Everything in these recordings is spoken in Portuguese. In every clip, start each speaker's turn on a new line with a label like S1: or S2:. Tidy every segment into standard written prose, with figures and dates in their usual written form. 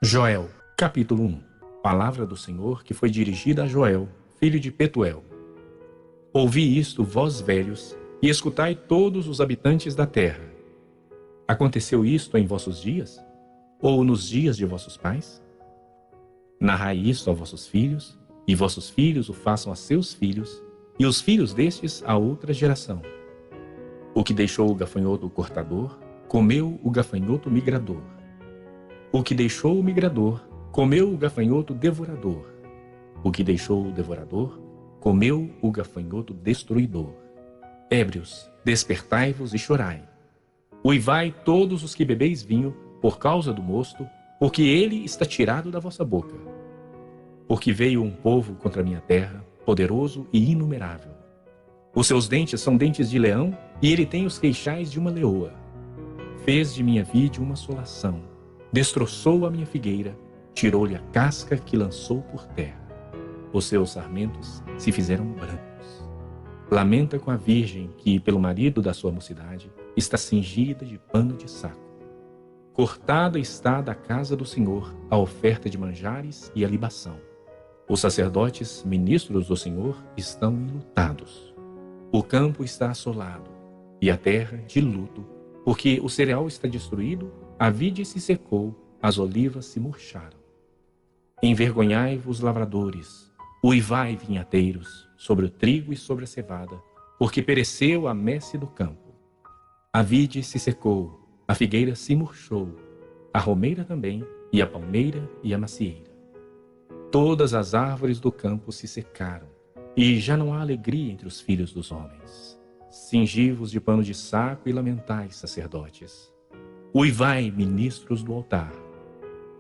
S1: Joel, capítulo 1. Palavra do Senhor que foi dirigida a Joel, filho de Petuel. Ouvi isto, vós velhos, e escutai todos os habitantes da terra. Aconteceu isto em vossos dias? Ou nos dias de vossos pais? Narrai isto a vossos filhos, e vossos filhos o façam a seus filhos, e os filhos destes a outra geração. O que deixou o gafanhoto cortador, comeu o gafanhoto migrador. O que deixou o migrador, comeu o gafanhoto devorador. O que deixou o devorador, comeu o gafanhoto destruidor. Ébrios, despertai-vos e chorai. Uivai todos os que bebeis vinho, por causa do mosto, porque ele está tirado da vossa boca. Porque veio um povo contra a minha terra, poderoso e inumerável. Os seus dentes são dentes de leão, e ele tem os queixais de uma leoa. Fez de minha vide uma assolação. Destroçou a minha figueira, tirou-lhe a casca que lançou por terra. Os seus sarmentos se fizeram brancos. Lamenta com a virgem que, pelo marido da sua mocidade, está cingida de pano de saco. Cortada está da casa do Senhor a oferta de manjares e a libação. Os sacerdotes, ministros do Senhor, estão enlutados. O campo está assolado, e a terra de luto, porque o cereal está destruído, a vide se secou, as olivas se murcharam. Envergonhai-vos, lavradores, uivai, vinhateiros, sobre o trigo e sobre a cevada, porque pereceu a messe do campo. A vide se secou, a figueira se murchou, a romeira também, e a palmeira e a macieira. Todas as árvores do campo se secaram, e já não há alegria entre os filhos dos homens. Cingi-vos de pano de saco e lamentai, sacerdotes. Uivai, ministros do altar.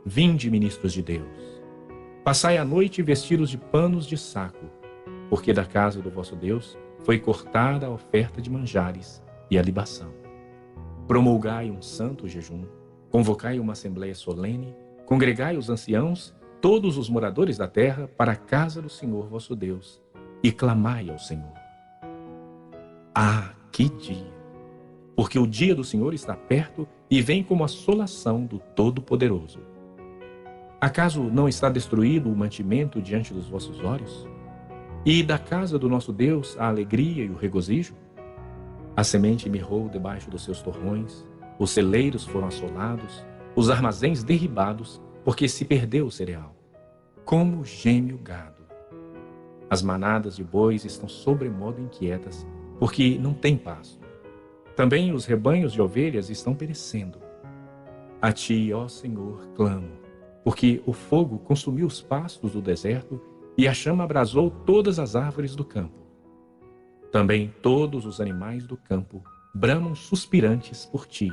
S1: Vinde, ministros de Deus. Passai a noite vestidos de panos de saco, porque da casa do vosso Deus foi cortada a oferta de manjares e a libação. Promulgai um santo jejum, convocai uma assembleia solene, congregai os anciãos, todos os moradores da terra, para a casa do Senhor vosso Deus, e clamai ao Senhor. Ah, que dia! Porque o dia do Senhor está perto e vem como assolação do Todo-Poderoso. Acaso não está destruído o mantimento diante dos vossos olhos? E da casa do nosso Deus a alegria e o regozijo? A semente mirrou debaixo dos seus torrões, os celeiros foram assolados, os armazéns derribados, porque se perdeu o cereal. Como geme o gado. As manadas de bois estão sobremodo inquietas, porque não têm pasto. Também os rebanhos de ovelhas estão perecendo. A ti, ó Senhor, clamo, porque o fogo consumiu os pastos do deserto e a chama abrasou todas as árvores do campo. Também todos os animais do campo bramam suspirantes por ti,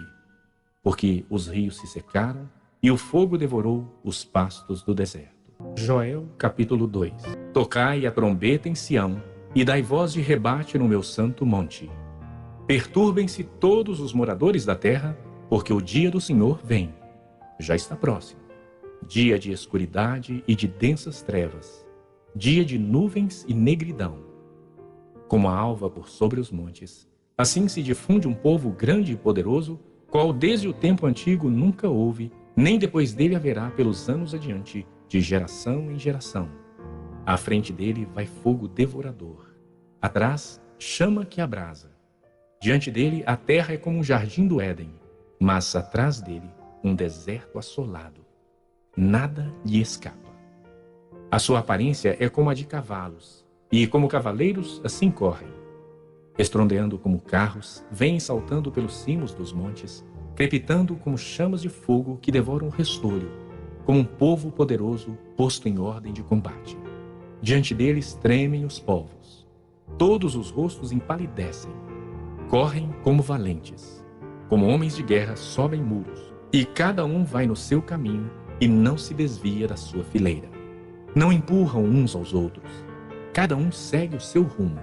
S1: porque os rios se secaram e o fogo devorou os pastos do deserto. Joel, capítulo 2. Tocai a trombeta em Sião e dai voz de rebate no meu santo monte. Perturbem-se todos os moradores da terra, porque o dia do Senhor vem. Já está próximo. Dia de escuridade e de densas trevas. Dia de nuvens e negridão. Como a alva por sobre os montes, assim se difunde um povo grande e poderoso, qual desde o tempo antigo nunca houve, nem depois dele haverá pelos anos adiante, de geração em geração. À frente dele vai fogo devorador. Atrás, chama que abrasa. Diante dele, a terra é como um jardim do Éden, mas atrás dele, um deserto assolado. Nada lhe escapa. A sua aparência é como a de cavalos, e como cavaleiros assim correm. Estrondeando como carros, vêm saltando pelos cimos dos montes, crepitando como chamas de fogo que devoram o restolho, como um povo poderoso posto em ordem de combate. Diante deles tremem os povos. Todos os rostos empalidecem. Correm como valentes. Como homens de guerra sobem muros, e cada um vai no seu caminho e não se desvia da sua fileira. Não empurram uns aos outros. Cada um segue o seu rumo.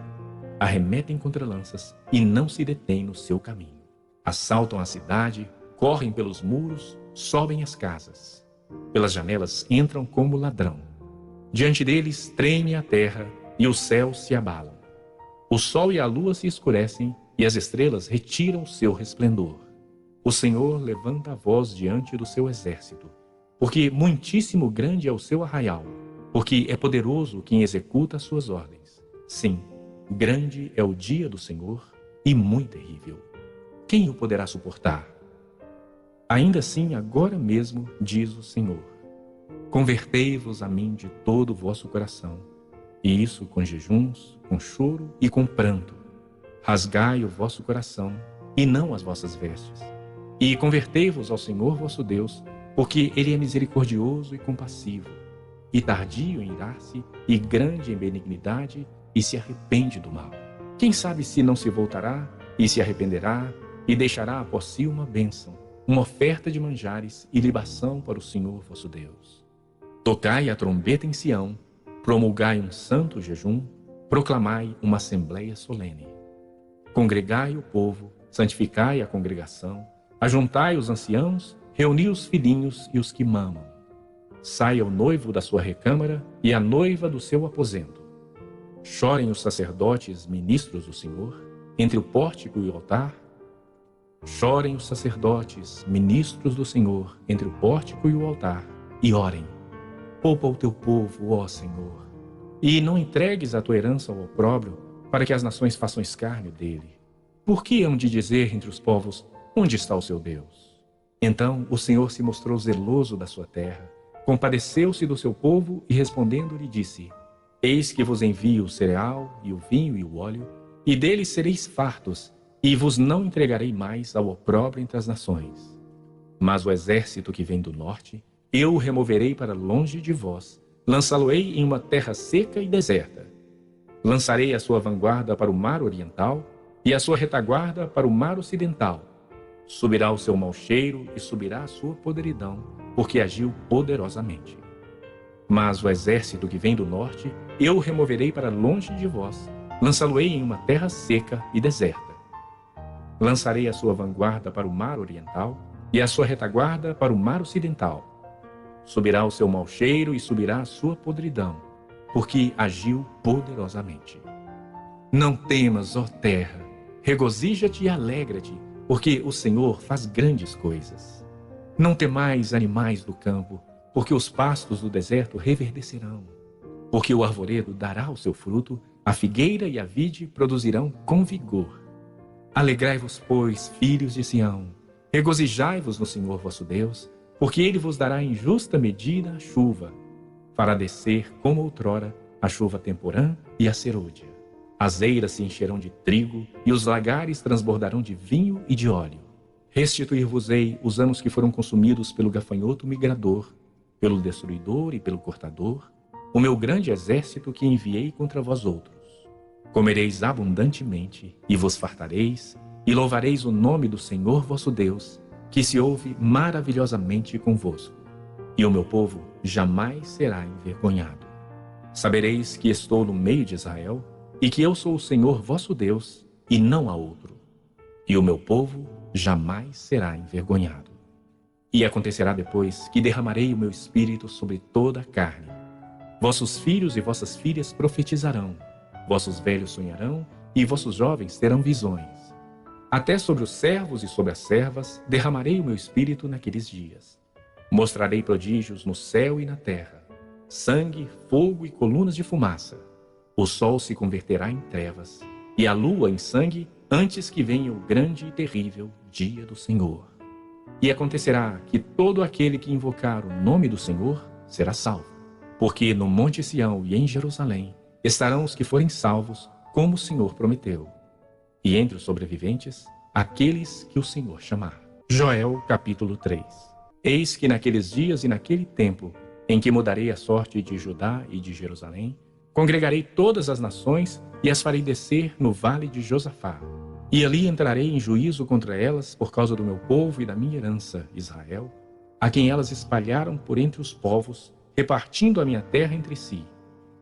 S1: Arremetem contra lanças e não se detêm no seu caminho. Assaltam a cidade, correm pelos muros, sobem as casas. Pelas janelas entram como ladrão. Diante deles treme a terra e os céus se abalam. O sol e a lua se escurecem e as estrelas retiram o seu resplendor. O Senhor levanta a voz diante do seu exército porque muitíssimo grande é o seu arraial, porque é poderoso quem executa as suas ordens. Sim, grande é o dia do Senhor e muito terrível. Quem o poderá suportar? Ainda assim, agora mesmo, diz o Senhor, convertei-vos a mim de todo o vosso coração, e isso com jejuns, com choro e com pranto. Rasgai o vosso coração, e não as vossas vestes. E convertei-vos ao Senhor vosso Deus, porque Ele é misericordioso e compassivo, e tardio em irar-se, e grande em benignidade, e se arrepende do mal. Quem sabe se não se voltará, e se arrependerá, e deixará após si uma bênção, uma oferta de manjares e libação para o Senhor vosso Deus. Tocai a trombeta em Sião, promulgai um santo jejum, proclamai uma assembleia solene. Congregai o povo, santificai a congregação, ajuntai os anciãos, reuni os filhinhos e os que mamam. Saia o noivo da sua recâmara e a noiva do seu aposento. Chorem os sacerdotes, ministros do Senhor, entre o pórtico e o altar. Chorem os sacerdotes, ministros do Senhor, entre o pórtico e o altar, e orem. Poupa o teu povo, ó Senhor, e não entregues a tua herança ao opróbrio, para que as nações façam escárnio dele. Por que hão de dizer entre os povos, onde está o seu Deus? Então o Senhor se mostrou zeloso da sua terra, compadeceu-se do seu povo e respondendo lhe disse, eis que vos envio o cereal e o vinho e o óleo, e deles sereis fartos, e vos não entregarei mais ao opróbrio entre as nações. Mas o exército que vem do norte, eu o removerei para longe de vós, lançá-lo-ei em uma terra seca e deserta. Lançarei a sua vanguarda para o mar oriental, e a sua retaguarda para o mar ocidental. Subirá o seu mau cheiro e subirá a sua podridão, porque agiu poderosamente. Mas o exército que vem do norte, eu o removerei para longe de vós, lançá-lo-ei em uma terra seca e deserta. Lançarei a sua vanguarda para o mar oriental, e a sua retaguarda para o mar ocidental. Subirá o seu mau cheiro e subirá a sua podridão, porque agiu poderosamente. Não temas, ó terra, regozija-te e alegra-te, porque o Senhor faz grandes coisas. Não temais, animais do campo, porque os pastos do deserto reverdecerão. Porque o arvoredo dará o seu fruto, a figueira e a vide produzirão com vigor. Alegrai-vos, pois, filhos de Sião, regozijai-vos no Senhor vosso Deus, porque Ele vos dará em justa medida a chuva. Fará descer, como outrora, a chuva temporã e a serôdia. As eiras se encherão de trigo, e os lagares transbordarão de vinho e de óleo. Restituir-vos-ei os anos que foram consumidos pelo gafanhoto migrador, pelo destruidor e pelo cortador, o meu grande exército que enviei contra vós outros. Comereis abundantemente, e vos fartareis, e louvareis o nome do Senhor vosso Deus, que se ouve maravilhosamente convosco. E o meu povo jamais será envergonhado. Sabereis que estou no meio de Israel, e que eu sou o Senhor vosso Deus, e não há outro. E o meu povo jamais será envergonhado. E acontecerá depois que derramarei o meu espírito sobre toda a carne. Vossos filhos e vossas filhas profetizarão, vossos velhos sonharão, e vossos jovens terão visões. Até sobre os servos e sobre as servas derramarei o meu espírito naqueles dias. Mostrarei prodígios no céu e na terra, sangue, fogo e colunas de fumaça. O sol se converterá em trevas, e a lua em sangue, antes que venha o grande e terrível dia do Senhor. E acontecerá que todo aquele que invocar o nome do Senhor será salvo. Porque no Monte Sião e em Jerusalém estarão os que forem salvos, como o Senhor prometeu. E entre os sobreviventes, aqueles que o Senhor chamar. Joel, capítulo 3. Eis que naqueles dias e naquele tempo, em que mudarei a sorte de Judá e de Jerusalém, congregarei todas as nações e as farei descer no vale de Josafá. E ali entrarei em juízo contra elas por causa do meu povo e da minha herança, Israel, a quem elas espalharam por entre os povos, repartindo a minha terra entre si.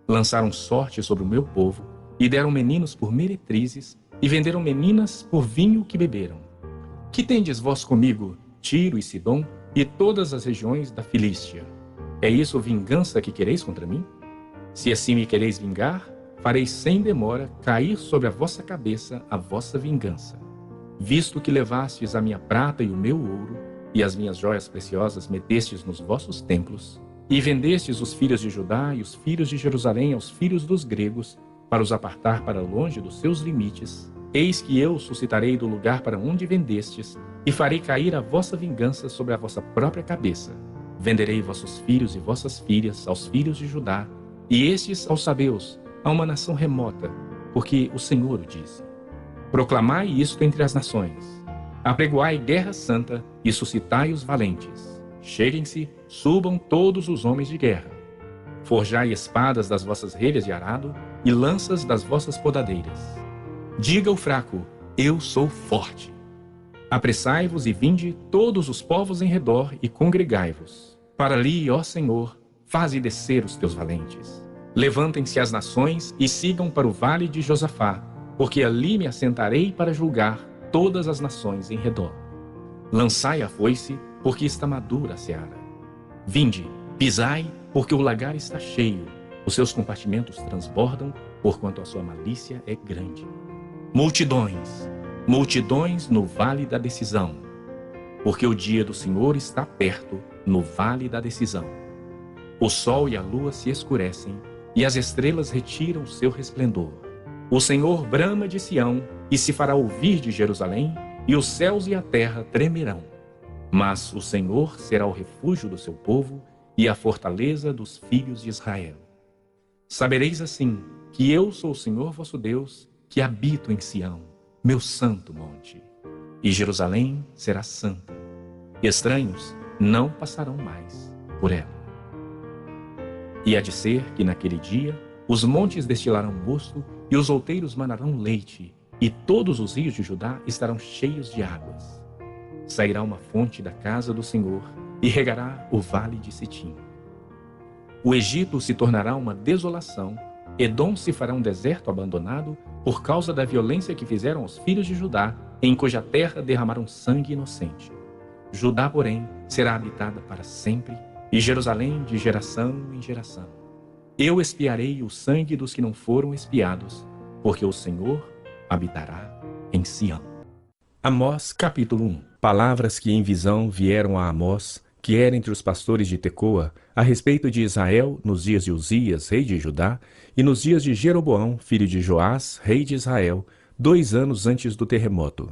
S1: Lançaram sorte sobre o meu povo, e deram meninos por meretrizes, e venderam meninas por vinho que beberam. Que tendes vós comigo, Tiro e Sidom, e todas as regiões da Filístia? É isso vingança que quereis contra mim? Se assim me quereis vingar, farei sem demora cair sobre a vossa cabeça a vossa vingança. Visto que levastes a minha prata e o meu ouro, e as minhas joias preciosas metestes nos vossos templos, e vendestes os filhos de Judá e os filhos de Jerusalém aos filhos dos gregos, para os apartar para longe dos seus limites, eis que eu suscitarei do lugar para onde vendestes, e farei cair a vossa vingança sobre a vossa própria cabeça. Venderei vossos filhos e vossas filhas aos filhos de Judá, e estes aos sabeus, a uma nação remota, porque o Senhor o disse. Proclamai isto entre as nações. Apregoai guerra santa e suscitai os valentes. Cheguem-se, subam todos os homens de guerra. Forjai espadas das vossas relhas de arado e lanças das vossas podadeiras. Diga o fraco, eu sou forte. Apressai-vos e vinde todos os povos em redor e congregai-vos. Para ali, ó Senhor, faze descer os teus valentes. Levantem-se as nações e sigam para o vale de Josafá, porque ali me assentarei para julgar todas as nações em redor. Lançai a foice, porque está madura a seara. Vinde, pisai, porque o lagar está cheio, os seus compartimentos transbordam, porquanto a sua malícia é grande. Multidões, multidões no vale da decisão, porque o dia do Senhor está perto, no vale da decisão. O sol e a lua se escurecem, e as estrelas retiram o seu resplendor. O Senhor brama de Sião, e se fará ouvir de Jerusalém, e os céus e a terra tremerão. Mas o Senhor será o refúgio do seu povo, e a fortaleza dos filhos de Israel. Sabereis assim, que eu sou o Senhor vosso Deus, que habito em Sião, meu santo monte. E Jerusalém será santa. Estranhos não passarão mais por ela. E há de ser que naquele dia os montes destilarão mosto e os outeiros manarão leite, e todos os rios de Judá estarão cheios de águas. Sairá uma fonte da casa do Senhor e regará o vale de Sitim. O Egito se tornará uma desolação, Edom se fará um deserto abandonado por causa da violência que fizeram aos filhos de Judá, em cuja terra derramaram sangue inocente. Judá, porém, será habitada para sempre, e Jerusalém de geração em geração. Eu expiarei o sangue dos que não foram expiados, porque o Senhor habitará em Sião. Amós capítulo 1. Palavras que em visão vieram a Amós, que era entre os pastores de Tecoa, a respeito de Israel nos dias de Uzias, rei de Judá, e nos dias de Jeroboão, filho de Joás, rei de Israel, 2 anos antes do terremoto.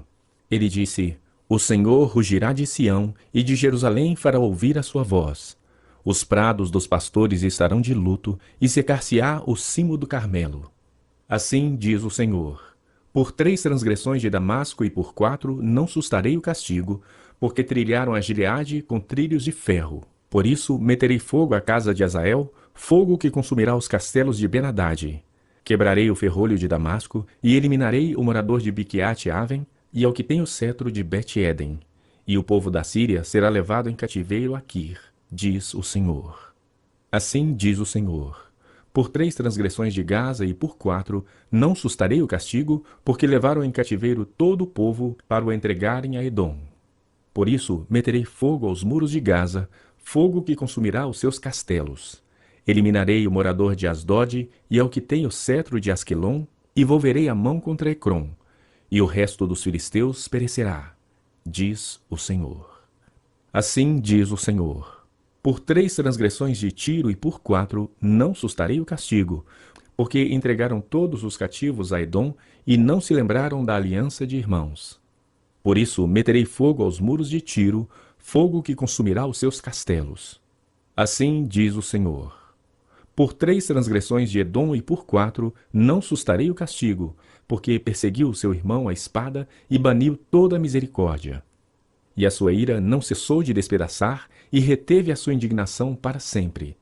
S1: Ele disse: O Senhor rugirá de Sião, e de Jerusalém fará ouvir a sua voz. Os prados dos pastores estarão de luto, e secar-se-á o cimo do Carmelo. Assim diz o Senhor: Por 3 transgressões de Damasco e por 4 não sustarei o castigo, porque trilharam a Gileade com trilhos de ferro. Por isso meterei fogo à casa de Azael, fogo que consumirá os castelos de Ben-Hadad. Quebrarei o ferrolho de Damasco, e eliminarei o morador de Biquiate-Aven, e ao que tem o cetro de Bet-Eden. E o povo da Síria será levado em cativeiro a Quir, diz o Senhor. Assim diz o Senhor: Por 3 transgressões de Gaza e por 4 não sustarei o castigo, porque levaram em cativeiro todo o povo para o entregarem a Edom. Por isso meterei fogo aos muros de Gaza, fogo que consumirá os seus castelos. Eliminarei o morador de Asdod e ao que tem o cetro de Asquelon, e volverei a mão contra Ecrom, e o resto dos filisteus perecerá, diz o Senhor. Assim diz o Senhor: Por 3 transgressões de Tiro e por 4 não sustarei o castigo, porque entregaram todos os cativos a Edom e não se lembraram da aliança de irmãos. Por isso meterei fogo aos muros de Tiro, fogo que consumirá os seus castelos. Assim diz o Senhor: Por 3 transgressões de Edom e por 4 não sustarei o castigo, porque perseguiu seu irmão à espada e baniu toda a misericórdia. E a sua ira não cessou de despedaçar, e reteve a sua indignação para sempre.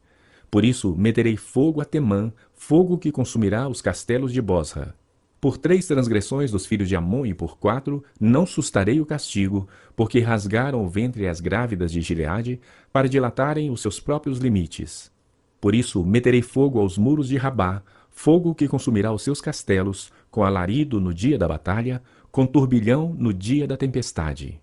S1: Por isso meterei fogo a Temã, fogo que consumirá os castelos de Bosra. Por 3 transgressões dos filhos de Amon e por 4 não sustarei o castigo, porque rasgaram o ventre às grávidas de Gileade, para dilatarem os seus próprios limites. Por isso meterei fogo aos muros de Rabá, fogo que consumirá os seus castelos, com alarido no dia da batalha, com turbilhão no dia da tempestade.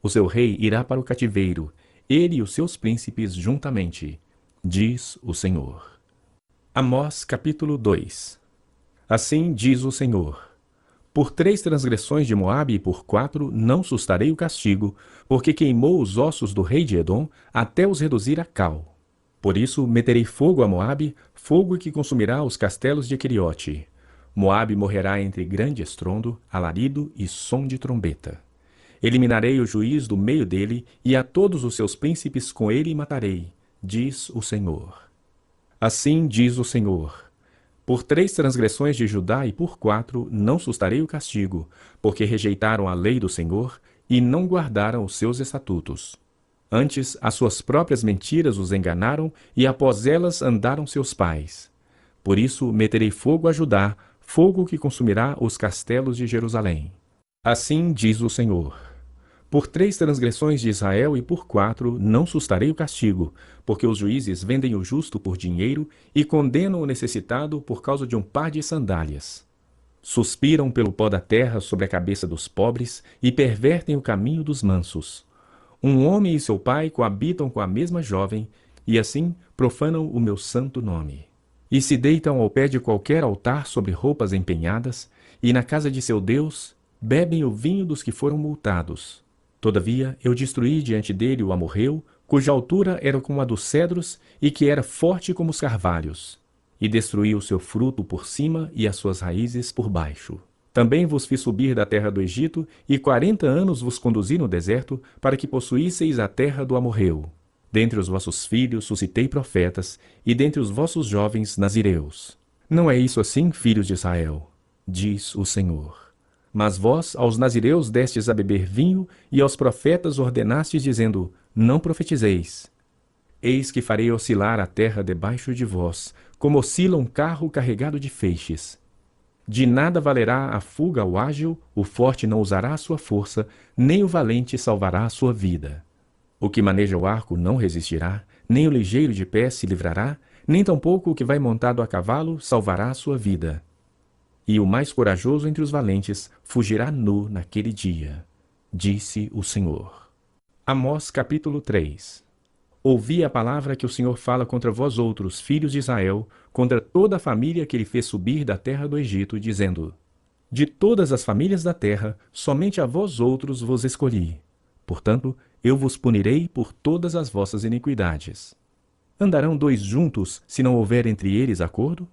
S1: O seu rei irá para o cativeiro, ele e os seus príncipes juntamente, diz o Senhor. Amós capítulo 2. Assim diz o Senhor: Por 3 transgressões de Moabe e por 4 não sustarei o castigo, porque queimou os ossos do rei de Edom até os reduzir a cal. Por isso meterei fogo a Moabe, fogo que consumirá os castelos de Queriote. Moabe morrerá entre grande estrondo, alarido e som de trombeta. Eliminarei o juiz do meio dele, e a todos os seus príncipes com ele matarei, diz o Senhor. Assim diz o Senhor: por 3 transgressões de Judá e por 4 não sustarei o castigo, porque rejeitaram a lei do Senhor e não guardaram os seus estatutos. Antes, as suas próprias mentiras os enganaram, e após elas andaram seus pais. Por isso meterei fogo a Judá, fogo que consumirá os castelos de Jerusalém. Assim diz o Senhor: por 3 transgressões de Israel e por 4 não sustarei o castigo, porque os juízes vendem o justo por dinheiro e condenam o necessitado por causa de um par de sandálias. Suspiram pelo pó da terra sobre a cabeça dos pobres e pervertem o caminho dos mansos. Um homem e seu pai coabitam com a mesma jovem, e assim profanam o meu santo nome. E se deitam ao pé de qualquer altar sobre roupas empenhadas, e na casa de seu Deus bebem o vinho dos que foram multados. Todavia eu destruí diante dele o amorreu, cuja altura era como a dos cedros e que era forte como os carvalhos, e destruí o seu fruto por cima e as suas raízes por baixo. Também vos fiz subir da terra do Egito, e 40 anos vos conduzi no deserto, para que possuísseis a terra do amorreu. Dentre os vossos filhos suscitei profetas, e dentre os vossos jovens nazireus. Não é isso assim, filhos de Israel? Diz o Senhor. Mas vós aos nazireus destes a beber vinho, e aos profetas ordenastes, dizendo: não profetizeis. Eis que farei oscilar a terra debaixo de vós, como oscila um carro carregado de feixes. De nada valerá a fuga ao ágil, o forte não usará a sua força, nem o valente salvará a sua vida. O que maneja o arco não resistirá, nem o ligeiro de pé se livrará, nem tampouco o que vai montado a cavalo salvará a sua vida. E o mais corajoso entre os valentes fugirá nu naquele dia, disse o Senhor. Amós capítulo 3. Ouvi a palavra que o Senhor fala contra vós outros, filhos de Israel, contra toda a família que ele fez subir da terra do Egito, dizendo: de todas as famílias da terra, somente a vós outros vos escolhi. Portanto, eu vos punirei por todas as vossas iniquidades. Andarão 2 juntos, se não houver entre eles acordo?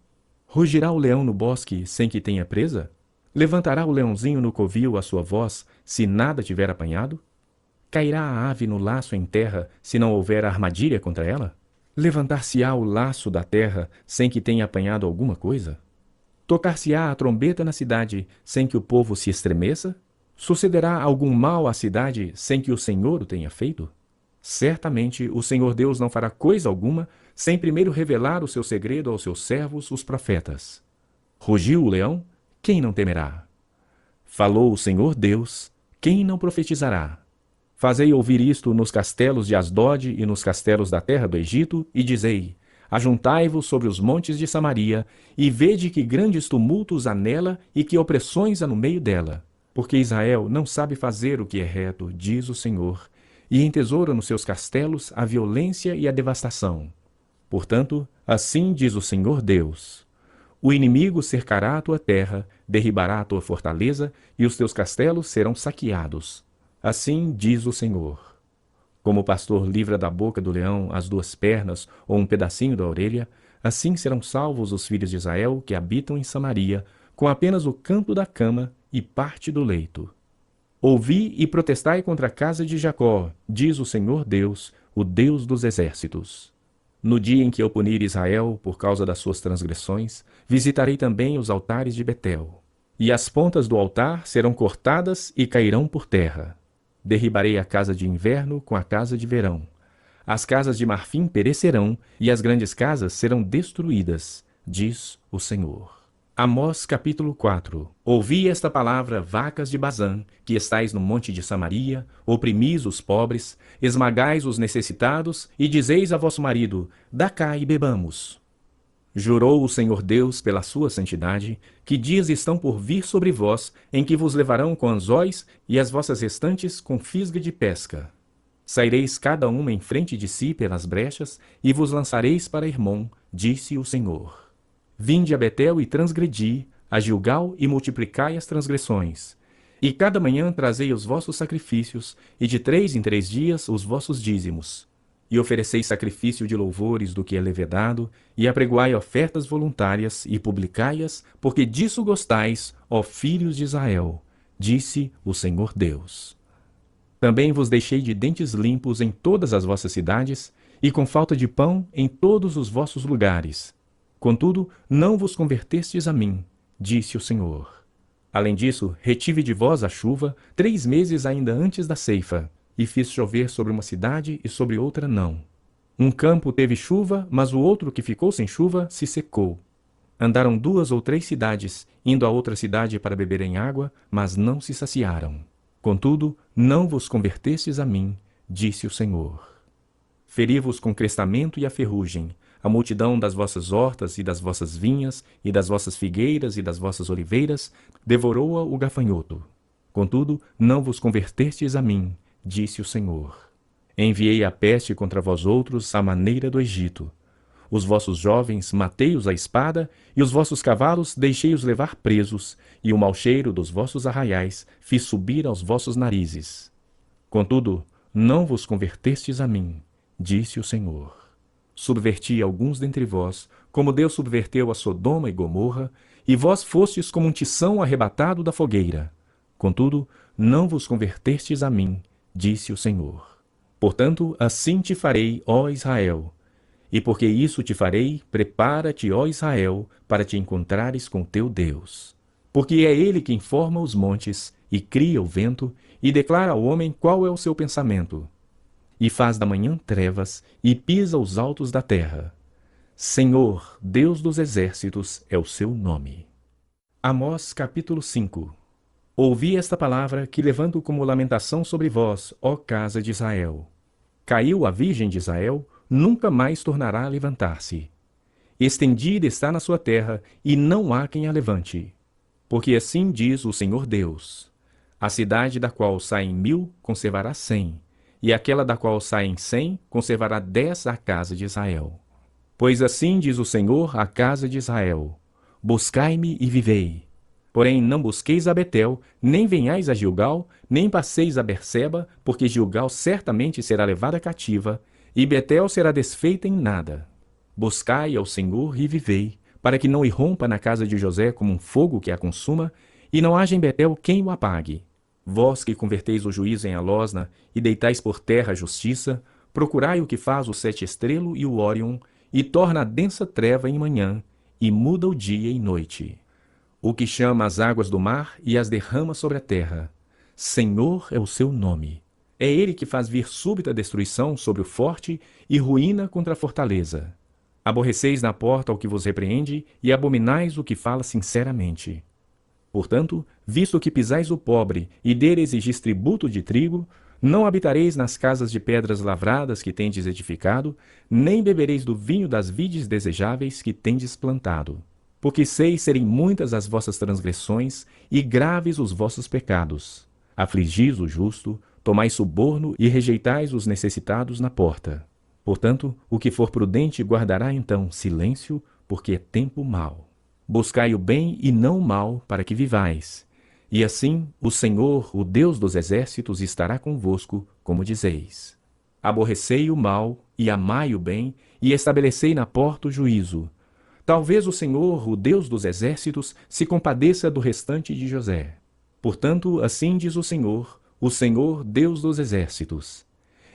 S1: Rugirá o leão no bosque, sem que tenha presa? Levantará o leãozinho no covil a sua voz, se nada tiver apanhado? Cairá a ave no laço em terra, se não houver armadilha contra ela? Levantar-se-á o laço da terra, sem que tenha apanhado alguma coisa? Tocar-se-á a trombeta na cidade, sem que o povo se estremeça? Sucederá algum mal à cidade, sem que o Senhor o tenha feito? Certamente o Senhor Deus não fará coisa alguma, sem primeiro revelar o seu segredo aos seus servos, os profetas. Rugiu o leão? Quem não temerá? Falou o Senhor Deus, quem não profetizará? Fazei ouvir isto nos castelos de Asdod e nos castelos da terra do Egito, e dizei: ajuntai-vos sobre os montes de Samaria, e vede que grandes tumultos há nela e que opressões há no meio dela. Porque Israel não sabe fazer o que é reto, diz o Senhor, e entesoura nos seus castelos a violência e a devastação. Portanto, assim diz o Senhor Deus: o inimigo cercará a tua terra, derribará a tua fortaleza, e os teus castelos serão saqueados. Assim diz o Senhor. Como o pastor livra da boca do leão as 2 pernas ou um pedacinho da orelha, assim serão salvos os filhos de Israel que habitam em Samaria, com apenas o canto da cama e parte do leito. Ouvi e protestai contra a casa de Jacó, diz o Senhor Deus, o Deus dos exércitos. No dia em que eu punir Israel por causa das suas transgressões, visitarei também os altares de Betel. E as pontas do altar serão cortadas e cairão por terra. Derribarei a casa de inverno com a casa de verão. As casas de marfim perecerão, e as grandes casas serão destruídas, diz o Senhor. Amós capítulo 4. Ouvi esta palavra, vacas de Bazã, que estais no monte de Samaria, oprimis os pobres, esmagais os necessitados, e dizeis a vosso marido: dá cá e bebamos. Jurou o Senhor Deus pela sua santidade, que dias estão por vir sobre vós, em que vos levarão com anzóis e as vossas restantes com fisga de pesca. Saireis cada uma em frente de si pelas brechas, e vos lançareis para Hermon, disse o Senhor. Vinde a Betel e transgredi, a Gilgal e multiplicai as transgressões. E cada manhã trazei os vossos sacrifícios, e de 3 em 3 dias os vossos dízimos. E ofereceis sacrifício de louvores do que é levedado, e apregoai ofertas voluntárias, e publicai-as, porque disso gostais, ó filhos de Israel, disse o Senhor Deus. Também vos deixei de dentes limpos em todas as vossas cidades, e com falta de pão em todos os vossos lugares. Contudo, não vos convertestes a mim, disse o Senhor. Além disso, retive de vós a chuva 3 meses ainda antes da ceifa, e fiz chover sobre uma cidade e sobre outra não. Um campo teve chuva, mas o outro que ficou sem chuva se secou. Andaram 2 ou 3 cidades, indo a outra cidade para beberem água, mas não se saciaram. Contudo, não vos convertestes a mim, disse o Senhor. Feri-vos com crestamento e a ferrugem, a multidão das vossas hortas e das vossas vinhas, e das vossas figueiras e das vossas oliveiras, devorou-a o gafanhoto. Contudo, não vos convertestes a mim, disse o Senhor. Enviei a peste contra vós outros à maneira do Egito. Os vossos jovens matei-os à espada, e os vossos cavalos deixei-os levar presos, e o mau cheiro dos vossos arraiais fiz subir aos vossos narizes. Contudo, não vos convertestes a mim, disse o Senhor. Subverti alguns dentre vós, como Deus subverteu a Sodoma e Gomorra, e vós fostes como um tição arrebatado da fogueira. Contudo, não vos convertestes a mim, disse o Senhor. Portanto, assim te farei, ó Israel. E porque isso te farei, prepara-te, ó Israel, para te encontrares com teu Deus. Porque é ele quem forma os montes, e cria o vento, e declara ao homem qual é o seu pensamento. E faz da manhã trevas, e pisa os altos da terra. Senhor, Deus dos exércitos, é o seu nome. Amós capítulo 5. Ouvi esta palavra que levanto como lamentação sobre vós, ó casa de Israel. Caiu a virgem de Israel, nunca mais tornará a levantar-se. Estendida está na sua terra, e não há quem a levante. Porque assim diz o Senhor Deus: a cidade da qual saem 1000 conservará 100, e aquela da qual saem 100 conservará 10 a casa de Israel. Pois assim diz o Senhor à casa de Israel: buscai-me e vivei. Porém não busqueis a Betel, nem venhais a Gilgal, nem passeis a Berseba, porque Gilgal certamente será levada cativa, e Betel será desfeita em nada. Buscai ao Senhor e vivei, para que não irrompa na casa de José como um fogo que a consuma, e não haja em Betel quem o apague. Vós que converteis o juízo em alosna, e deitais por terra a justiça, procurai o que faz o 7 estrelo e o Órion, e torna a densa treva em manhã, e muda o dia em noite. O que chama as águas do mar e as derrama sobre a terra. Senhor é o seu nome. É ele que faz vir súbita destruição sobre o forte e ruína contra a fortaleza. Aborreceis na porta o que vos repreende e abominais o que fala sinceramente. Portanto, visto que pisais o pobre e dele exigis tributo de trigo, não habitareis nas casas de pedras lavradas que tendes edificado, nem bebereis do vinho das vides desejáveis que tendes plantado. Porque sei serem muitas as vossas transgressões e graves os vossos pecados. Afligis o justo, tomais suborno e rejeitais os necessitados na porta. Portanto, o que for prudente guardará então silêncio, porque é tempo mau. Buscai o bem e não o mal, para que vivais. E assim o Senhor, o Deus dos exércitos, estará convosco, como dizeis. Aborrecei o mal e amai o bem, e estabelecei na porta o juízo. Talvez o Senhor, o Deus dos exércitos, se compadeça do restante de José. Portanto, assim diz o Senhor, Deus dos exércitos.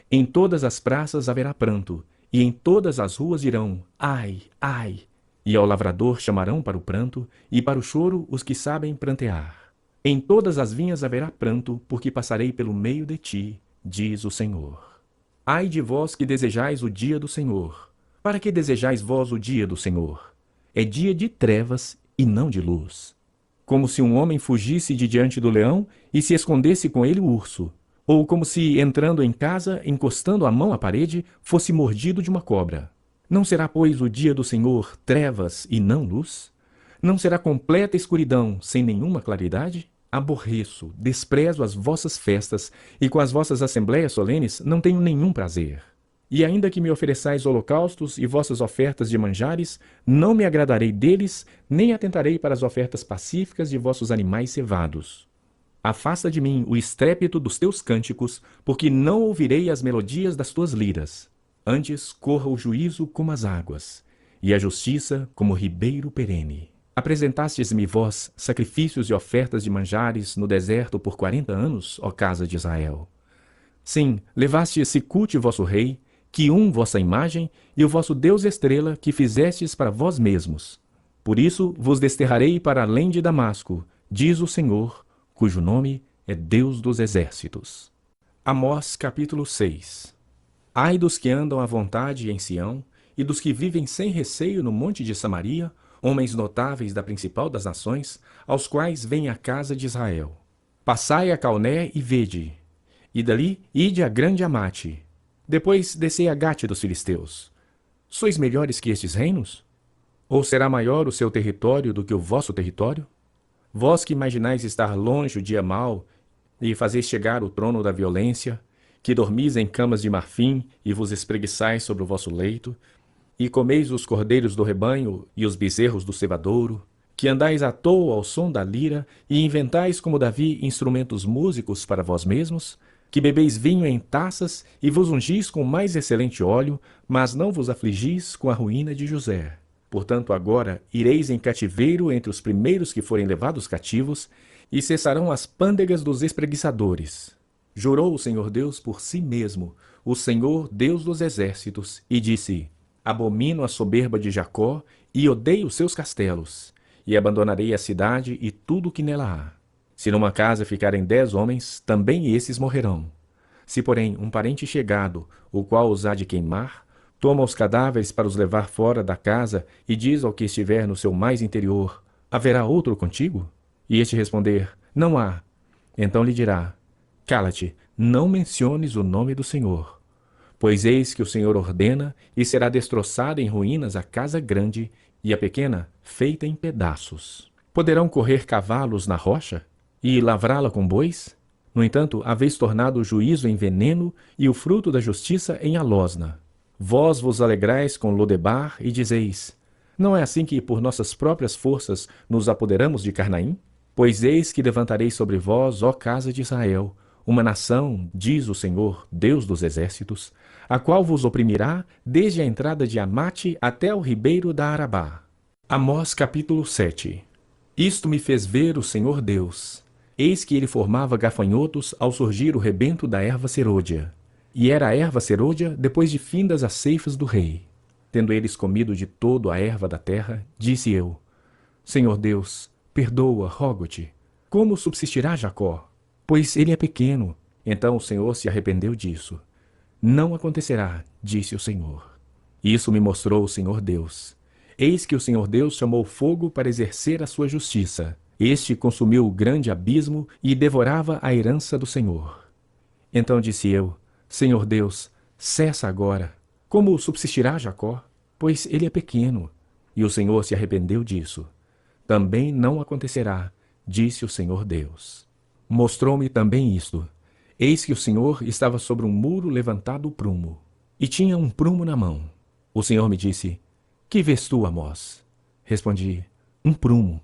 S1: Em todas as praças haverá pranto, e em todas as ruas dirão, ai, ai. E ao lavrador chamarão para o pranto, e para o choro os que sabem prantear. Em todas as vinhas haverá pranto, porque passarei pelo meio de ti, diz o Senhor. Ai de vós que desejais o dia do Senhor. Para que desejais vós o dia do Senhor? É dia de trevas e não de luz. Como se um homem fugisse de diante do leão e se escondesse com ele o urso. Ou como se, entrando em casa, encostando a mão à parede, fosse mordido de uma cobra. Não será, pois, o dia do Senhor trevas e não luz? Não será completa escuridão, sem nenhuma claridade? Aborreço, desprezo as vossas festas, e com as vossas assembléias solenes não tenho nenhum prazer. E ainda que me ofereçais holocaustos e vossas ofertas de manjares, não me agradarei deles, nem atentarei para as ofertas pacíficas de vossos animais cevados. Afasta de mim o estrépito dos teus cânticos, porque não ouvirei as melodias das tuas liras. Antes corra o juízo como as águas, e a justiça como o ribeiro perene. Apresentastes-me vós sacrifícios e ofertas de manjares no deserto por 40 anos, ó casa de Israel. Sim, levaste Sicute vosso rei, Quium vossa imagem, e o vosso Deus estrela, que fizestes para vós mesmos. Por isso vos desterrarei para além de Damasco, diz o Senhor, cujo nome é Deus dos exércitos. Amós capítulo 6. Ai dos que andam à vontade em Sião, e dos que vivem sem receio no monte de Samaria, homens notáveis da principal das nações, aos quais vem a casa de Israel. Passai a Calné e vede, e dali ide a grande Amate. Depois descei a Gate dos filisteus. Sois melhores que estes reinos? Ou será maior o seu território do que o vosso território? Vós que imaginais estar longe o dia mau, e fazeis chegar o trono da violência, que dormis em camas de marfim e vos espreguiçais sobre o vosso leito, e comeis os cordeiros do rebanho e os bezerros do cevadouro, que andais à toa ao som da lira e inventais como Davi instrumentos músicos para vós mesmos, que bebeis vinho em taças e vos ungis com mais excelente óleo, mas não vos afligis com a ruína de José. Portanto, agora ireis em cativeiro entre os primeiros que forem levados cativos, e cessarão as pândegas dos espreguiçadores. Jurou o Senhor Deus por si mesmo, o Senhor Deus dos exércitos, e disse: Abomino a soberba de Jacó e odeio os seus castelos, e abandonarei a cidade e tudo o que nela há. Se numa casa ficarem 10 homens, também esses morrerão. Se, porém, um parente chegado, o qual os há de queimar, toma os cadáveres para os levar fora da casa e diz ao que estiver no seu mais interior: Haverá outro contigo? E este responder: Não há. Então lhe dirá: Cala-te, não menciones o nome do Senhor. Pois eis que o Senhor ordena, e será destroçada em ruínas a casa grande, e a pequena feita em pedaços. Poderão correr cavalos na rocha? E lavrá-la com bois? No entanto, haveis tornado o juízo em veneno e o fruto da justiça em alosna. Vós vos alegrais com Lodebar e dizeis: Não é assim que por nossas próprias forças nos apoderamos de Carnaim? Pois eis que levantarei sobre vós, ó casa de Israel, uma nação, diz o Senhor, Deus dos exércitos, a qual vos oprimirá desde a entrada de Amate até o ribeiro da Arabá. Amós capítulo 7. Isto me fez ver o Senhor Deus. Eis que ele formava gafanhotos ao surgir o rebento da erva serôdia. E era a erva serôdia depois de findas as ceifas do rei. Tendo eles comido de todo a erva da terra, disse eu: Senhor Deus, perdoa, rogo-te. Como subsistirá Jacó? Pois ele é pequeno. Então o Senhor se arrependeu disso. Não acontecerá, disse o Senhor. Isso me mostrou o Senhor Deus. Eis que o Senhor Deus chamou fogo para exercer a sua justiça. Este consumiu o grande abismo e devorava a herança do Senhor. Então disse eu: Senhor Deus, cessa agora. Como subsistirá Jacó? Pois ele é pequeno. E o Senhor se arrependeu disso. Também não acontecerá, disse o Senhor Deus. Mostrou-me também isto. Eis que o Senhor estava sobre um muro levantado o prumo, e tinha um prumo na mão. O Senhor me disse: Que vês tu, Amós? Respondi: Um prumo.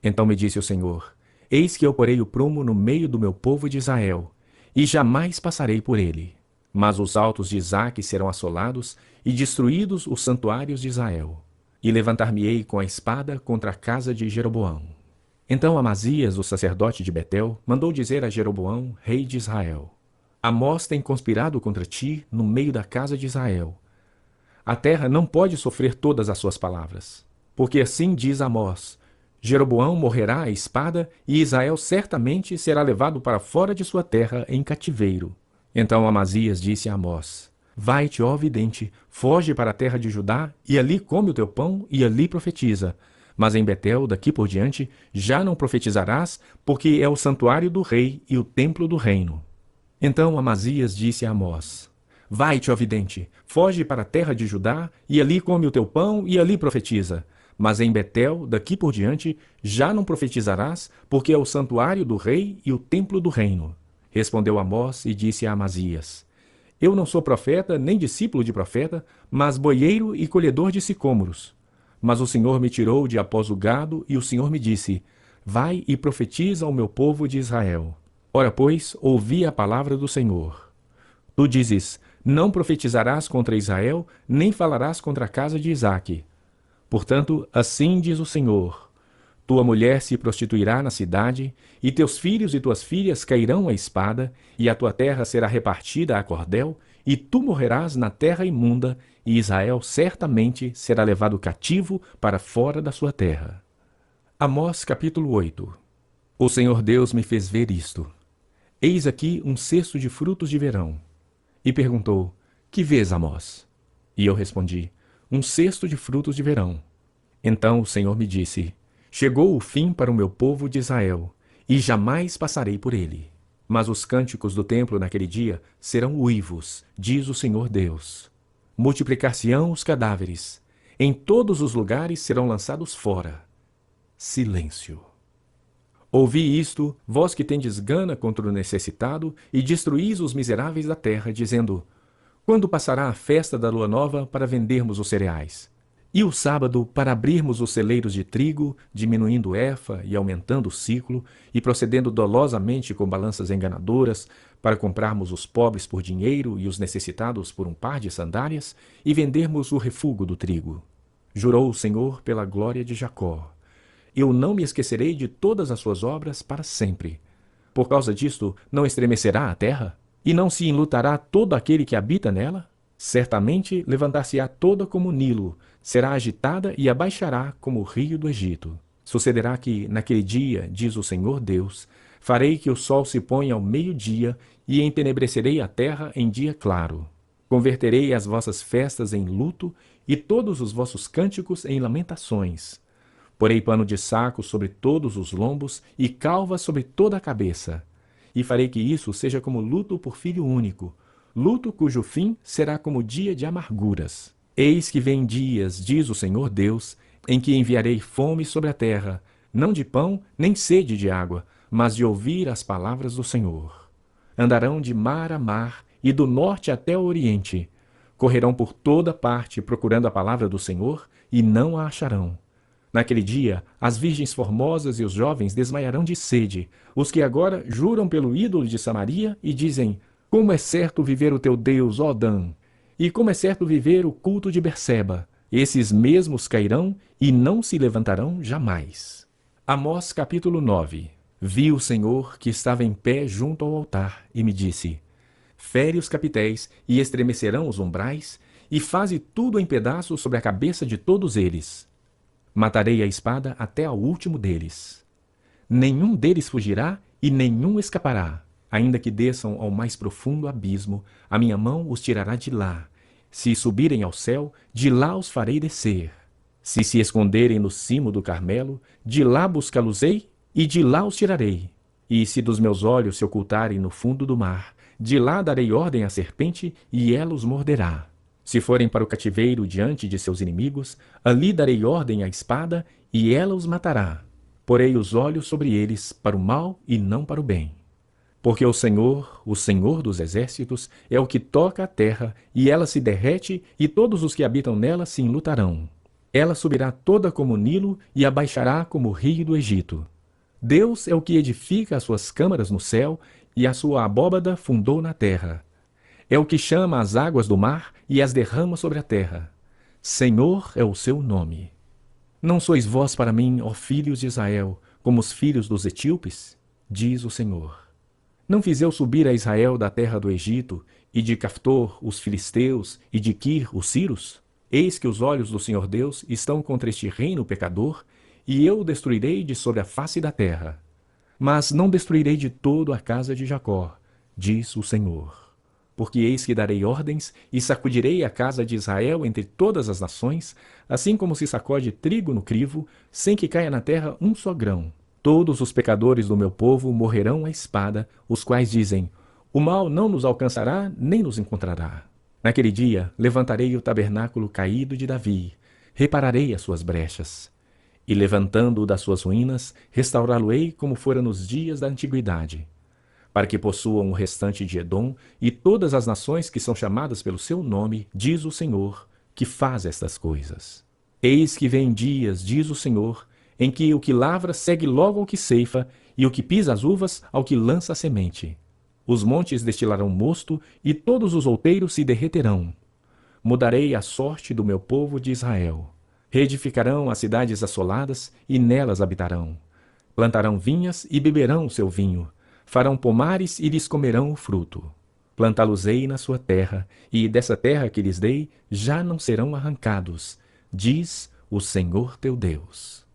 S1: Então me disse o Senhor: Eis que eu porei o prumo no meio do meu povo de Israel, e jamais passarei por ele. Mas os altos de Isaque serão assolados, e destruídos os santuários de Israel. E levantar-me-ei com a espada contra a casa de Jeroboão. Então Amazias, o sacerdote de Betel, mandou dizer a Jeroboão, rei de Israel: Amós tem conspirado contra ti no meio da casa de Israel. A terra não pode sofrer todas as suas palavras. Porque assim diz Amós: Jeroboão morrerá à espada, e Israel certamente será levado para fora de sua terra em cativeiro. Então Amazias disse a Amós: Vai-te, ó vidente, foge para a terra de Judá, e ali come o teu pão, e ali profetiza. Mas em Betel, daqui por diante, já não profetizarás, porque é o santuário do rei e o templo do reino. Então Amazias disse a Amós: Vai-te, ó vidente, foge para a terra de Judá, e ali come o teu pão, e ali profetiza. Mas em Betel, daqui por diante, já não profetizarás, porque é o santuário do rei e o templo do reino. Respondeu Amós e disse a Amazias: Eu não sou profeta, nem discípulo de profeta, mas boieiro e colhedor de sicômoros. Mas o Senhor me tirou de após o gado, e o Senhor me disse: Vai e profetiza ao meu povo de Israel. Ora, pois, ouvi a palavra do Senhor. Tu dizes: Não profetizarás contra Israel, nem falarás contra a casa de Isaque. Portanto, assim diz o Senhor: Tua mulher se prostituirá na cidade, e teus filhos e tuas filhas cairão à espada, e a tua terra será repartida a cordel, e tu morrerás na terra imunda, e Israel certamente será levado cativo para fora da sua terra. Amós capítulo 8. O Senhor Deus me fez ver isto. Eis aqui um cesto de frutos de verão. E perguntou: Que vês, Amós? E eu respondi: Um cesto de frutos de verão. Então o Senhor me disse: Chegou o fim para o meu povo de Israel, e jamais passarei por ele. Mas os cânticos do templo naquele dia serão uivos, diz o Senhor Deus. Multiplicar-se-ão os cadáveres, em todos os lugares serão lançados fora. Silêncio. Ouvi isto, vós que tendes gana contra o necessitado, e destruís os miseráveis da terra, dizendo: Quando passará a festa da lua nova para vendermos os cereais? E o sábado para abrirmos os celeiros de trigo, diminuindo o efa e aumentando o ciclo, e procedendo dolosamente com balanças enganadoras, para comprarmos os pobres por dinheiro e os necessitados por um par de sandálias, e vendermos o refúgio do trigo? Jurou o Senhor pela glória de Jacó: Eu não me esquecerei de todas as suas obras para sempre. Por causa disto, não estremecerá a terra? E não se enlutará todo aquele que habita nela? Certamente levantar-se-á toda como o Nilo, será agitada e abaixará como o rio do Egito. Sucederá que, naquele dia, diz o Senhor Deus, farei que o sol se ponha ao meio-dia e entenebrecerei a terra em dia claro. Converterei as vossas festas em luto e todos os vossos cânticos em lamentações. Porei pano de saco sobre todos os lombos e calva sobre toda a cabeça. E farei que isso seja como luto por filho único, luto cujo fim será como dia de amarguras. Eis que vem dias, diz o Senhor Deus, em que enviarei fome sobre a terra, não de pão, nem sede de água, mas de ouvir as palavras do Senhor. Andarão de mar a mar e do norte até o oriente. Correrão por toda parte procurando a palavra do Senhor e não a acharão. Naquele dia, as virgens formosas e os jovens desmaiarão de sede, os que agora juram pelo ídolo de Samaria e dizem: Como é certo viver o teu Deus, ó Dan! E como é certo viver o culto de Berseba! Esses mesmos cairão e não se levantarão jamais. Amós capítulo 9. Vi o Senhor que estava em pé junto ao altar e me disse: Fere os capitéis e estremecerão os umbrais, e faze tudo em pedaços sobre a cabeça de todos eles. Matarei a espada até ao último deles. Nenhum deles fugirá e nenhum escapará. Ainda que desçam ao mais profundo abismo, a minha mão os tirará de lá. Se subirem ao céu, de lá os farei descer. Se esconderem no cimo do Carmelo, de lá buscá-los-ei e de lá os tirarei. E se dos meus olhos se ocultarem no fundo do mar, de lá darei ordem à serpente e ela os morderá. Se forem para o cativeiro diante de seus inimigos, ali darei ordem à espada, e ela os matará. Porei os olhos sobre eles para o mal e não para o bem. Porque o Senhor dos exércitos, é o que toca a terra, e ela se derrete, e todos os que habitam nela se enlutarão. Ela subirá toda como o Nilo, e abaixará como o rio do Egito. Deus é o que edifica as suas câmaras no céu, e a sua abóbada fundou na terra. É o que chama as águas do mar e as derrama sobre a terra. Senhor é o seu nome. Não sois vós para mim, ó filhos de Israel, como os filhos dos etíopes? Diz o Senhor. Não fiz eu subir a Israel da terra do Egito, e de Caftor os filisteus, e de Quir os sírios? Eis que os olhos do Senhor Deus estão contra este reino pecador, e eu o destruirei de sobre a face da terra. Mas não destruirei de todo a casa de Jacó, diz o Senhor. Porque eis que darei ordens, e sacudirei a casa de Israel entre todas as nações, assim como se sacode trigo no crivo, sem que caia na terra um só grão. Todos os pecadores do meu povo morrerão à espada, os quais dizem: O mal não nos alcançará, nem nos encontrará. Naquele dia levantarei o tabernáculo caído de Davi, repararei as suas brechas. E levantando-o das suas ruínas, restaurá-lo-ei como fora nos dias da antiguidade. para que possuam o restante de Edom e todas as nações que são chamadas pelo seu nome, diz o Senhor, que faz estas coisas. Eis que vem dias, diz o Senhor, em que o que lavra segue logo ao que ceifa, e o que pisa as uvas ao que lança a semente. Os montes destilarão mosto, e todos os outeiros se derreterão. Mudarei a sorte do meu povo de Israel. Reedificarão as cidades assoladas, e nelas habitarão. Plantarão vinhas e beberão o seu vinho. Farão pomares e lhes comerão o fruto. Plantá-los-ei na sua terra, e dessa terra que lhes dei já não serão arrancados, diz o Senhor teu Deus.